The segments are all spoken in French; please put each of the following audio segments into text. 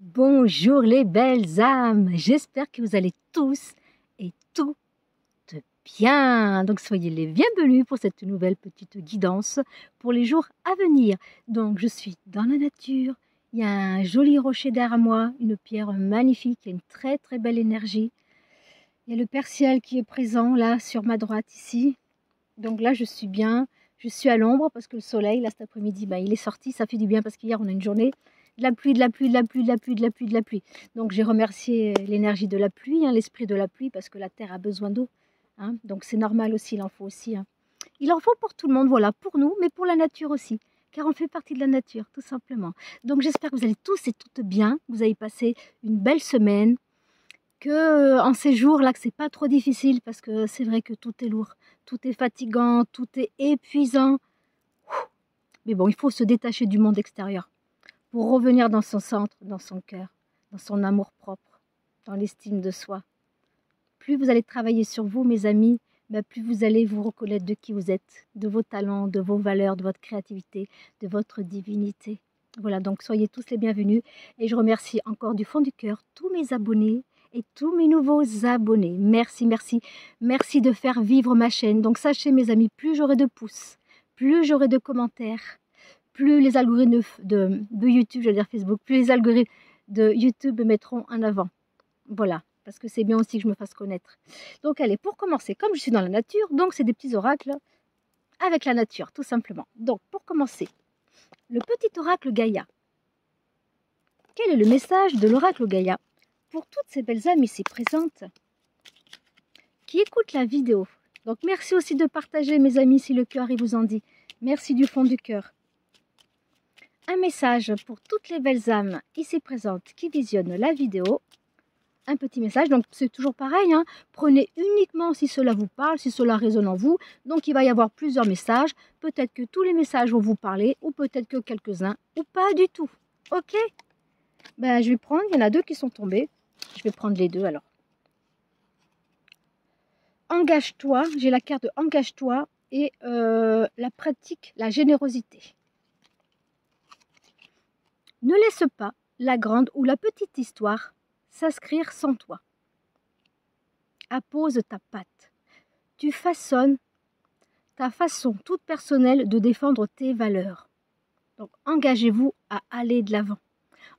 Bonjour les belles âmes, j'espère que vous allez tous et toutes bien. Donc soyez les bienvenus pour cette nouvelle petite guidance pour les jours à venir. Donc je suis dans la nature, il y a un joli rocher derrière moi, une pierre magnifique, il y a une très belle énergie. Il y a le Père Ciel qui est présent là sur ma droite ici. Donc là je suis bien, je suis à l'ombre parce que le soleil là cet après-midi il est sorti, ça fait du bien parce qu'hier on a une journée de la pluie, de la pluie, de la pluie, de la pluie, de la pluie, de la pluie. Donc j'ai remercié l'énergie de la pluie, l'esprit de la pluie, parce que la terre a besoin d'eau. Donc c'est normal aussi, il en faut aussi. Il en faut pour tout le monde, voilà, pour nous, mais pour la nature aussi, car on fait partie de la nature, tout simplement. Donc j'espère que vous allez tous et toutes bien, que vous avez passé une belle semaine, que en ces jours-là, que c'est pas trop difficile, parce que c'est vrai que tout est lourd, tout est fatigant, tout est épuisant. Mais bon, il faut se détacher du monde extérieur pour revenir dans son centre, dans son cœur, dans son amour propre, dans l'estime de soi. Plus vous allez travailler sur vous, mes amis, plus vous allez vous reconnaître de qui vous êtes, de vos talents, de vos valeurs, de votre créativité, de votre divinité. Voilà, donc soyez tous les bienvenus. Et je remercie encore du fond du cœur tous mes abonnés et tous mes nouveaux abonnés. Merci, merci. Merci de faire vivre ma chaîne. Donc sachez, mes amis, plus j'aurai de pouces, plus j'aurai de commentaires, plus les algorithmes de YouTube, je veux dire Facebook, plus les algorithmes de YouTube me mettront en avant. Voilà, parce que c'est bien aussi que je me fasse connaître. Donc allez, pour commencer, comme je suis dans la nature, donc c'est des petits oracles avec la nature, tout simplement. Donc pour commencer, le petit oracle Gaïa. Quel est le message de l'oracle Gaïa pour toutes ces belles âmes ici présentes qui écoutent la vidéo? Donc merci aussi de partager, mes amis, si le cœur il vous en dit. Merci du fond du cœur. Un message pour toutes les belles âmes ici présentes qui visionnent la vidéo. Un petit message, donc c'est toujours pareil, prenez uniquement si cela vous parle, si cela résonne en vous. Donc il va y avoir plusieurs messages, peut-être que tous les messages vont vous parler, ou peut-être que quelques-uns, ou pas du tout. Ok? Je vais prendre, il y en a deux qui sont tombés, je vais prendre les deux alors. Engage-toi, j'ai la carte de engage-toi et la pratique, la générosité. Ne laisse pas la grande ou la petite histoire s'inscrire sans toi. Appose ta patte. Tu façonnes ta façon toute personnelle de défendre tes valeurs. Donc engagez-vous à aller de l'avant.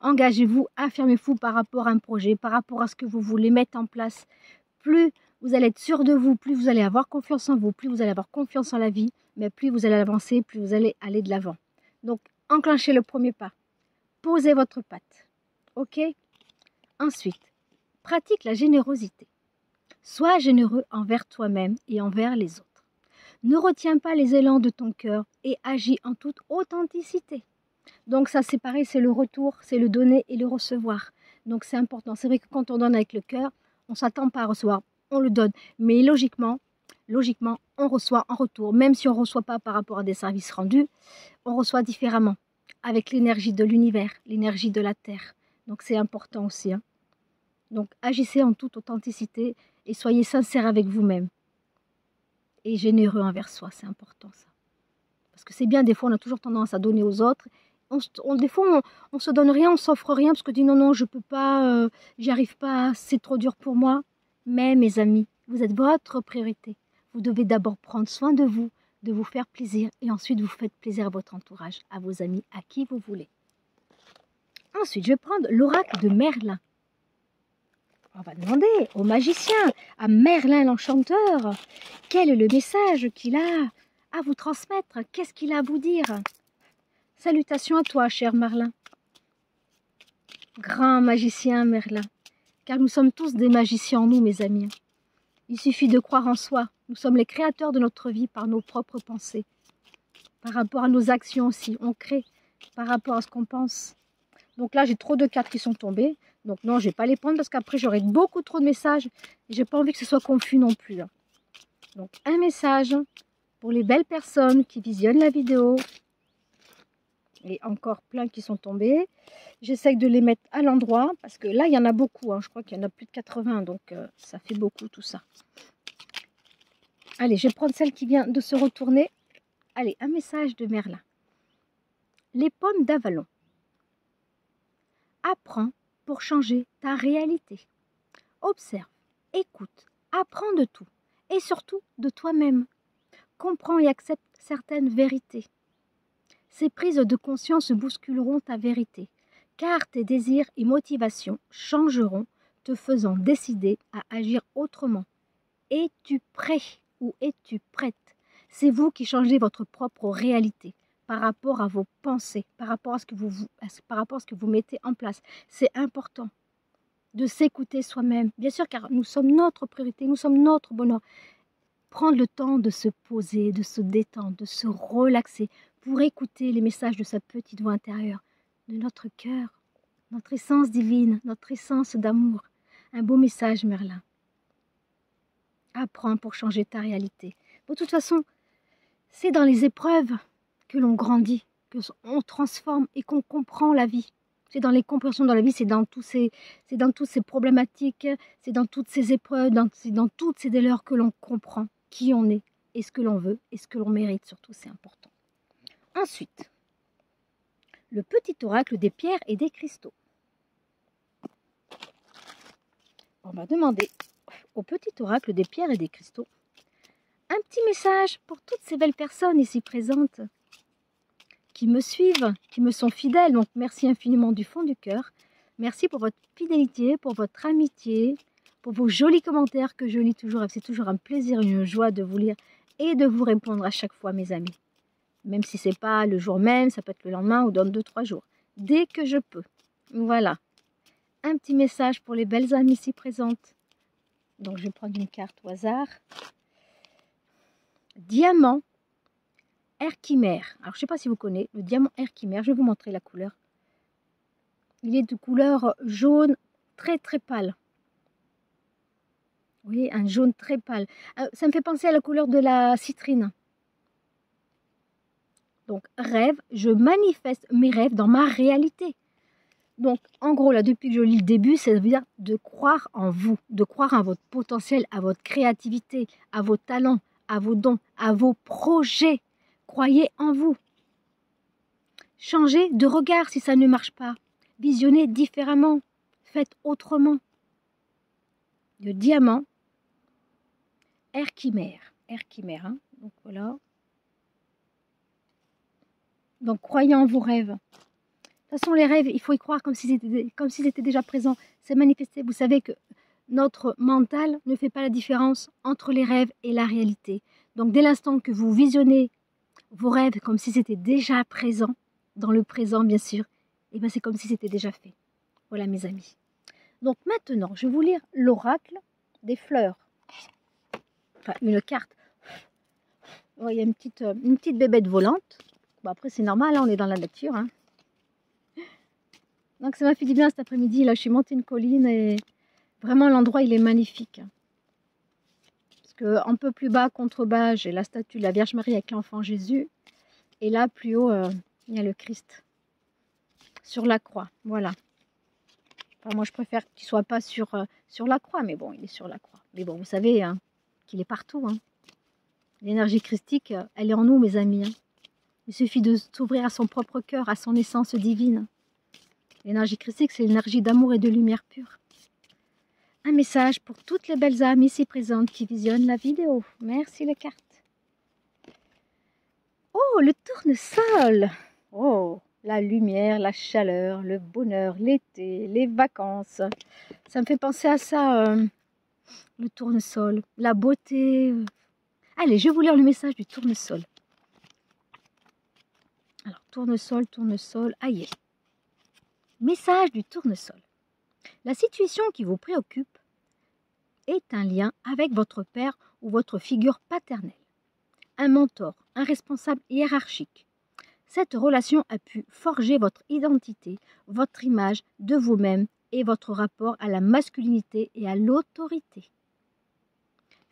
Engagez-vous, affirmez-vous par rapport à un projet, par rapport à ce que vous voulez mettre en place. Plus vous allez être sûr de vous, plus vous allez avoir confiance en vous, plus vous allez avoir confiance en la vie, mais plus vous allez avancer, plus vous allez aller de l'avant. Donc enclenchez le premier pas. Posez votre patte. Ok? Ensuite, pratique la générosité. Sois généreux envers toi-même et envers les autres. Ne retiens pas les élans de ton cœur et agis en toute authenticité. Donc ça c'est pareil, c'est le retour, c'est le donner et le recevoir. Donc c'est important. C'est vrai que quand on donne avec le cœur, on ne s'attend pas à recevoir, on le donne. Mais logiquement, on reçoit en retour. Même si on ne reçoit pas par rapport à des services rendus, on reçoit différemment, avec l'énergie de l'univers, l'énergie de la terre. Donc c'est important aussi. Donc agissez en toute authenticité et soyez sincère avec vous-même. Et généreux envers soi, c'est important ça. Parce que c'est bien, des fois on a toujours tendance à donner aux autres. Des fois on se donne rien, on s'offre rien parce qu'on dit non, je peux pas, j'y arrive pas, c'est trop dur pour moi. Mais mes amis, vous êtes votre priorité. Vous devez d'abord prendre soin de vous faire plaisir et ensuite vous faites plaisir à votre entourage, à vos amis, à qui vous voulez. Ensuite, je vais prendre l'oracle de Merlin. On va demander au magicien, à Merlin l'enchanteur, quel est le message qu'il a à vous transmettre? Qu'est-ce qu'il a à vous dire? Salutations à toi, cher Merlin. Grand magicien Merlin, car nous sommes tous des magiciens en nous, mes amis. Il suffit de croire en soi. Nous sommes les créateurs de notre vie par nos propres pensées. Par rapport à nos actions aussi, on crée par rapport à ce qu'on pense. Donc là, j'ai trop de cartes qui sont tombées. Donc non, je ne vais pas les prendre parce qu'après, j'aurai beaucoup trop de messages. Et je n'ai pas envie que ce soit confus non plus. Donc un message pour les belles personnes qui visionnent la vidéo. Et encore plein qui sont tombés. J'essaye de les mettre à l'endroit. Parce que là, il y en a beaucoup. Je crois qu'il y en a plus de 80. Donc ça fait beaucoup tout ça. Allez, je vais prendre celle qui vient de se retourner. Allez, un message de Merlin. Les pommes d'Avalon. Apprends pour changer ta réalité. Observe, écoute, apprends de tout et surtout de toi-même. Comprends et accepte certaines vérités. Ces prises de conscience bousculeront ta vérité, car tes désirs et motivations changeront, te faisant décider à agir autrement. Es-tu prêt ou es-tu prête? C'est vous qui changez votre propre réalité par rapport à vos pensées, par rapport à ce que vous mettez en place. C'est important de s'écouter soi-même, bien sûr, car nous sommes notre priorité, nous sommes notre bonheur. Prendre le temps de se poser, de se détendre, de se relaxer pour écouter les messages de sa petite voix intérieure, de notre cœur, notre essence divine, notre essence d'amour. Un beau message, Merlin. Apprends pour changer ta réalité. De toute façon, c'est dans les épreuves que l'on grandit, que on transforme et qu'on comprend la vie. C'est dans les compréhensions de la vie, c'est dans toutes ces problématiques, c'est dans toutes ces épreuves, c'est dans toutes ces douleurs que l'on comprend qui on est, et ce que l'on veut, et ce que l'on mérite, surtout, c'est important. Ensuite, le petit oracle des pierres et des cristaux. On va demander au petit oracle des pierres et des cristaux un petit message pour toutes ces belles personnes ici présentes qui me suivent, qui me sont fidèles. Donc, merci infiniment du fond du cœur. Merci pour votre fidélité, pour votre amitié, pour vos jolis commentaires que je lis toujours. C'est toujours un plaisir et une joie de vous lire et de vous répondre à chaque fois, mes amis. Même si ce n'est pas le jour même, ça peut être le lendemain ou dans 2-3 jours. Dès que je peux. Voilà. Un petit message pour les belles âmes ici présentes. Donc, je vais prendre une carte au hasard. Diamant Herkimer. Alors, je ne sais pas si vous connaissez le diamant Herkimer. Je vais vous montrer la couleur. Il est de couleur jaune très très pâle. Vous voyez, un jaune très pâle. Ça me fait penser à la couleur de la citrine. Donc, rêve, je manifeste mes rêves dans ma réalité. Donc, en gros, là, depuis que je lis le début, ça veut dire de croire en vous, de croire à votre potentiel, à votre créativité, à vos talents, à vos dons, à vos projets. Croyez en vous. Changez de regard si ça ne marche pas. Visionnez différemment. Faites autrement. Le diamant Herkimer. Herkimer, hein. Donc, voilà. Donc, croyez en vos rêves. De toute façon, les rêves, il faut y croire comme s'ils étaient déjà présents. C'est manifesté. Vous savez que notre mental ne fait pas la différence entre les rêves et la réalité. Donc, dès l'instant que vous visionnez vos rêves comme si c'était déjà présent, dans le présent, bien sûr, et bien c'est comme si c'était déjà fait. Voilà, mes amis. Donc, maintenant, je vais vous lire l'oracle des fleurs. Enfin, une carte. Oh, il y a une petite bébête volante. Bon, après, c'est normal, là, on est dans la nature, hein. Donc ça m'a fait du bien cet après-midi. Là, je suis montée une colline et vraiment l'endroit, il est magnifique. Parce qu'un peu plus bas, contrebas, j'ai la statue de la Vierge Marie avec l'enfant Jésus. Et là, plus haut, il y a le Christ sur la croix. Voilà. Enfin, moi, je préfère qu'il ne soit pas sur la croix, mais bon, il est sur la croix. Mais bon, vous savez hein, qu'il est partout. Hein. L'énergie christique, elle est en nous, mes amis. Hein. Il suffit de s'ouvrir à son propre cœur, à son essence divine. L'énergie christique, c'est l'énergie d'amour et de lumière pure. Un message pour toutes les belles âmes ici présentes qui visionnent la vidéo. Merci les cartes. Oh, le tournesol. Oh, la lumière, la chaleur, le bonheur, l'été, les vacances. Ça me fait penser à ça, le tournesol, la beauté. Allez, je vais vous lire le message du tournesol. Alors, tournesol, tournesol, aïe. Message du tournesol. La situation qui vous préoccupe est un lien avec votre père ou votre figure paternelle, un mentor, un responsable hiérarchique. Cette relation a pu forger votre identité, votre image de vous-même et votre rapport à la masculinité et à l'autorité.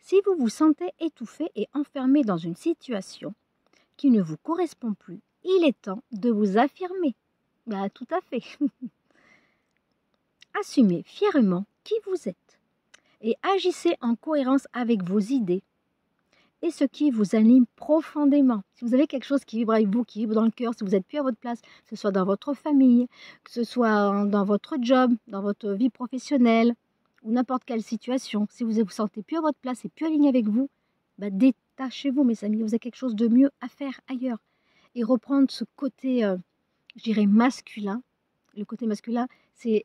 Si vous vous sentez étouffé et enfermé dans une situation qui ne vous correspond plus, il est temps de vous affirmer. Bah, tout à fait. Assumez fièrement qui vous êtes et agissez en cohérence avec vos idées et ce qui vous anime profondément. Si vous avez quelque chose qui vibre avec vous, qui vibre dans le cœur, si vous n'êtes plus à votre place, que ce soit dans votre famille, que ce soit dans votre job, dans votre vie professionnelle, ou n'importe quelle situation, si vous ne vous sentez plus à votre place et plus aligné avec vous, bah, détachez-vous, mes amis. Vous avez quelque chose de mieux à faire ailleurs. Et reprendre ce côté, je dirais, masculin. Le côté masculin, c'est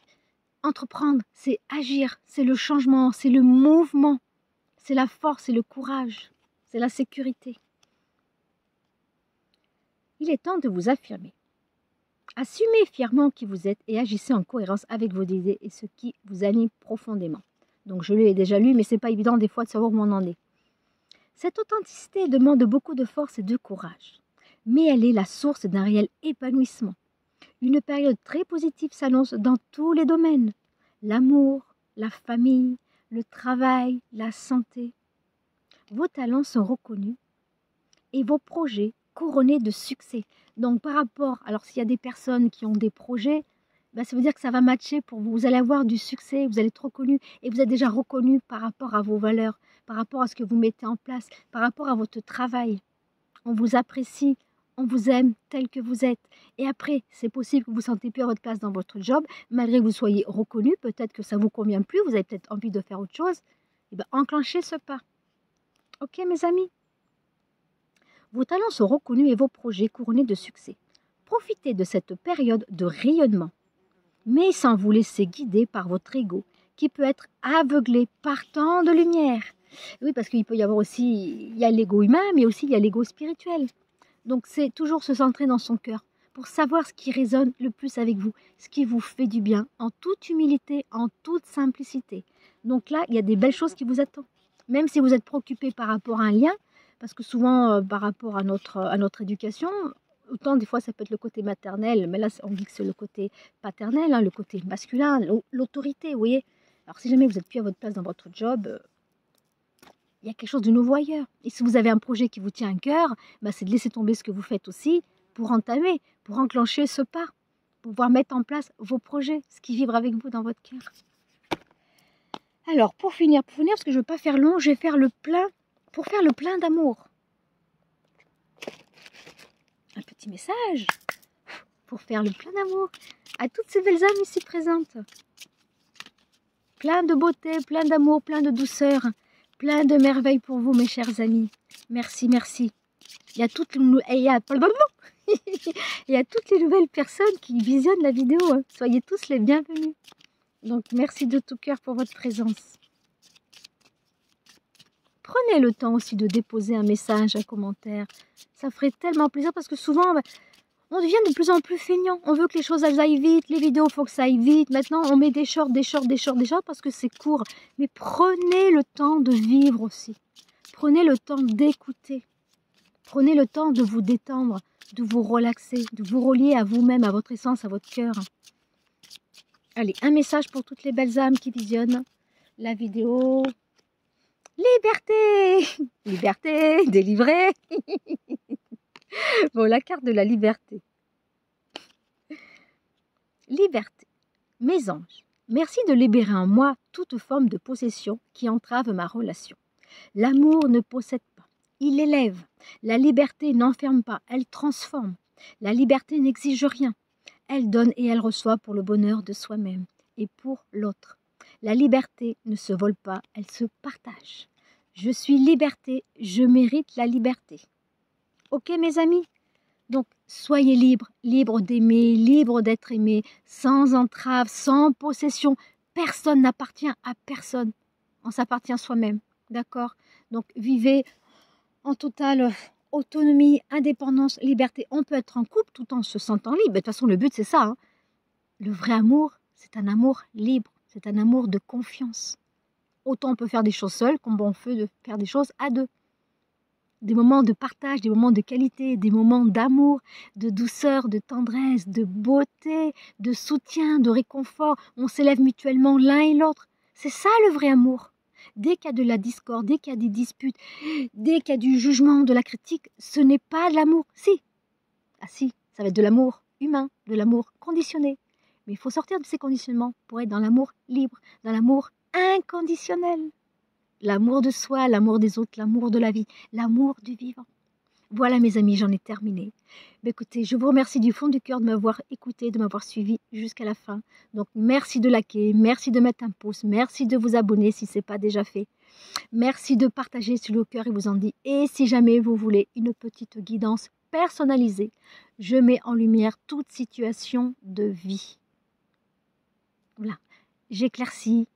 entreprendre, c'est agir, c'est le changement, c'est le mouvement, c'est la force, c'est le courage, c'est la sécurité. Il est temps de vous affirmer. Assumez fièrement qui vous êtes et agissez en cohérence avec vos idées et ce qui vous anime profondément. Donc je l'ai déjà lu, mais ce n'est pas évident des fois de savoir où on en est. Cette authenticité demande beaucoup de force et de courage, mais elle est la source d'un réel épanouissement. Une période très positive s'annonce dans tous les domaines. L'amour, la famille, le travail, la santé. Vos talents sont reconnus et vos projets couronnés de succès. Donc par rapport, alors s'il y a des personnes qui ont des projets, ben, ça veut dire que ça va matcher pour vous. Vous allez avoir du succès, vous allez être reconnu et vous êtes déjà reconnu par rapport à vos valeurs, par rapport à ce que vous mettez en place, par rapport à votre travail. On vous apprécie, on vous aime tel que vous êtes. Et après, c'est possible que vous ne vous sentez plus à votre place dans votre job, malgré que vous soyez reconnu, peut-être que ça ne vous convient plus, vous avez peut-être envie de faire autre chose. Et bien, enclenchez ce pas. Ok, mes amis? Vos talents sont reconnus et vos projets couronnés de succès. Profitez de cette période de rayonnement, mais sans vous laisser guider par votre ego, qui peut être aveuglé par tant de lumière. Oui, parce qu'il peut y avoir aussi, il y a l'ego humain, mais aussi il y a l'ego spirituel. Donc c'est toujours se centrer dans son cœur pour savoir ce qui résonne le plus avec vous, ce qui vous fait du bien, en toute humilité, en toute simplicité. Donc là, il y a des belles choses qui vous attendent. Même si vous êtes préoccupé par rapport à un lien, parce que souvent par rapport à notre éducation, autant des fois ça peut être le côté maternel, mais là on dit que c'est le côté paternel, hein, le côté masculin, l'autorité, vous voyez. Alors si jamais vous n'êtes plus à votre place dans votre job, il y a quelque chose de nouveau ailleurs. Et si vous avez un projet qui vous tient à cœur, bah, c'est de laisser tomber ce que vous faites aussi pour entamer, pour enclencher ce pas, pour pouvoir mettre en place vos projets, ce qui vibre avec vous dans votre cœur. Alors, pour finir, parce que je ne veux pas faire long, je vais faire le plein, pour faire le plein d'amour. Un petit message pour faire le plein d'amour à toutes ces belles âmes ici présentes. Plein de beauté, plein d'amour, plein de douceur. Plein de merveilles pour vous, mes chers amis. Merci, merci. Il y a toutes les nouvelles personnes qui visionnent la vidéo. Hein. Soyez tous les bienvenus. Donc, merci de tout cœur pour votre présence. Prenez le temps aussi de déposer un message, un commentaire. Ça ferait tellement plaisir parce que souvent, on devient de plus en plus feignant. On veut que les choses aillent vite. Les vidéos, il faut que ça aille vite. Maintenant, on met des shorts parce que c'est court. Mais prenez le temps de vivre aussi. Prenez le temps d'écouter. Prenez le temps de vous détendre, de vous relaxer, de vous relier à vous-même, à votre essence, à votre cœur. Allez, un message pour toutes les belles âmes qui visionnent la vidéo. Liberté! Liberté, délivrée. Bon, la carte de la liberté. Liberté. Mes anges, merci de libérer en moi toute forme de possession qui entrave ma relation. L'amour ne possède pas, il élève. La liberté n'enferme pas, elle transforme. La liberté n'exige rien. Elle donne et elle reçoit pour le bonheur de soi-même et pour l'autre. La liberté ne se vole pas, elle se partage. Je suis liberté, je mérite la liberté. Ok mes amis? Donc soyez libres, libres d'aimer, libres d'être aimés, sans entrave, sans possession. Personne n'appartient à personne. On s'appartient soi-même, d'accord? Donc vivez en totale autonomie, indépendance, liberté. On peut être en couple tout en se sentant libre. De toute façon, le but c'est ça. Hein. Le vrai amour, c'est un amour libre, c'est un amour de confiance. Autant on peut faire des choses seul, comme on fait de faire des choses à deux. Des moments de partage, des moments de qualité, des moments d'amour, de douceur, de tendresse, de beauté, de soutien, de réconfort. On s'élève mutuellement l'un et l'autre. C'est ça le vrai amour. Dès qu'il y a de la discorde, dès qu'il y a des disputes, dès qu'il y a du jugement, de la critique, ce n'est pas de l'amour. Si. Ah si, ça va être de l'amour humain, de l'amour conditionné. Mais il faut sortir de ces conditionnements pour être dans l'amour libre, dans l'amour inconditionnel. l'amour de soi, l'amour des autres, l'amour de la vie, l'amour du vivant. Voilà mes amis, j'en ai terminé. Mais écoutez, je vous remercie du fond du cœur de m'avoir écouté, de m'avoir suivi jusqu'à la fin. Donc merci de liker, merci de mettre un pouce, merci de vous abonner si ce n'est pas déjà fait. Merci de partager si le cœur vous en dit. Et si jamais vous voulez une petite guidance personnalisée, je mets en lumière toute situation de vie. Voilà, j'éclaircis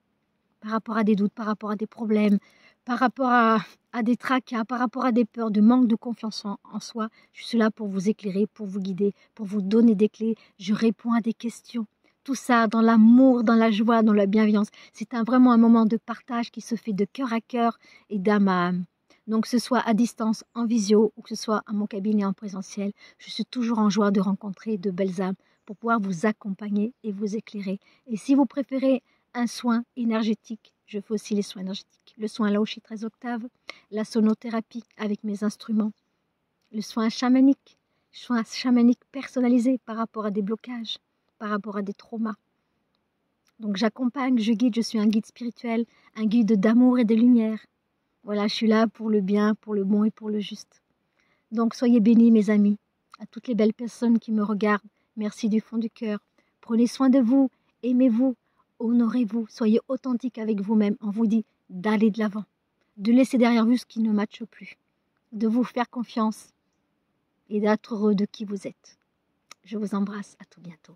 par rapport à des doutes, par rapport à des problèmes, par rapport à des tracas, par rapport à des peurs, de manque de confiance en soi. Je suis là pour vous éclairer, pour vous guider, pour vous donner des clés. Je réponds à des questions. Tout ça dans l'amour, dans la joie, dans la bienveillance. C'est vraiment un moment de partage qui se fait de cœur à cœur et d'âme à âme. Donc, que ce soit à distance, en visio, ou que ce soit à mon cabinet en présentiel, je suis toujours en joie de rencontrer de belles âmes pour pouvoir vous accompagner et vous éclairer. Et si vous préférez un soin énergétique, je fais aussi les soins énergétiques. Le soin Laoshi 13 octaves, la sonothérapie avec mes instruments, le soin chamanique personnalisé par rapport à des blocages, par rapport à des traumas. Donc j'accompagne, je guide, je suis un guide spirituel, un guide d'amour et de lumière. Voilà, je suis là pour le bien, pour le bon et pour le juste. Donc soyez bénis mes amis, à toutes les belles personnes qui me regardent, merci du fond du cœur. Prenez soin de vous, aimez-vous, honorez-vous, soyez authentique avec vous-même. On vous dit d'aller de l'avant, de laisser derrière vous ce qui ne matche plus, de vous faire confiance et d'être heureux de qui vous êtes. Je vous embrasse, à tout bientôt.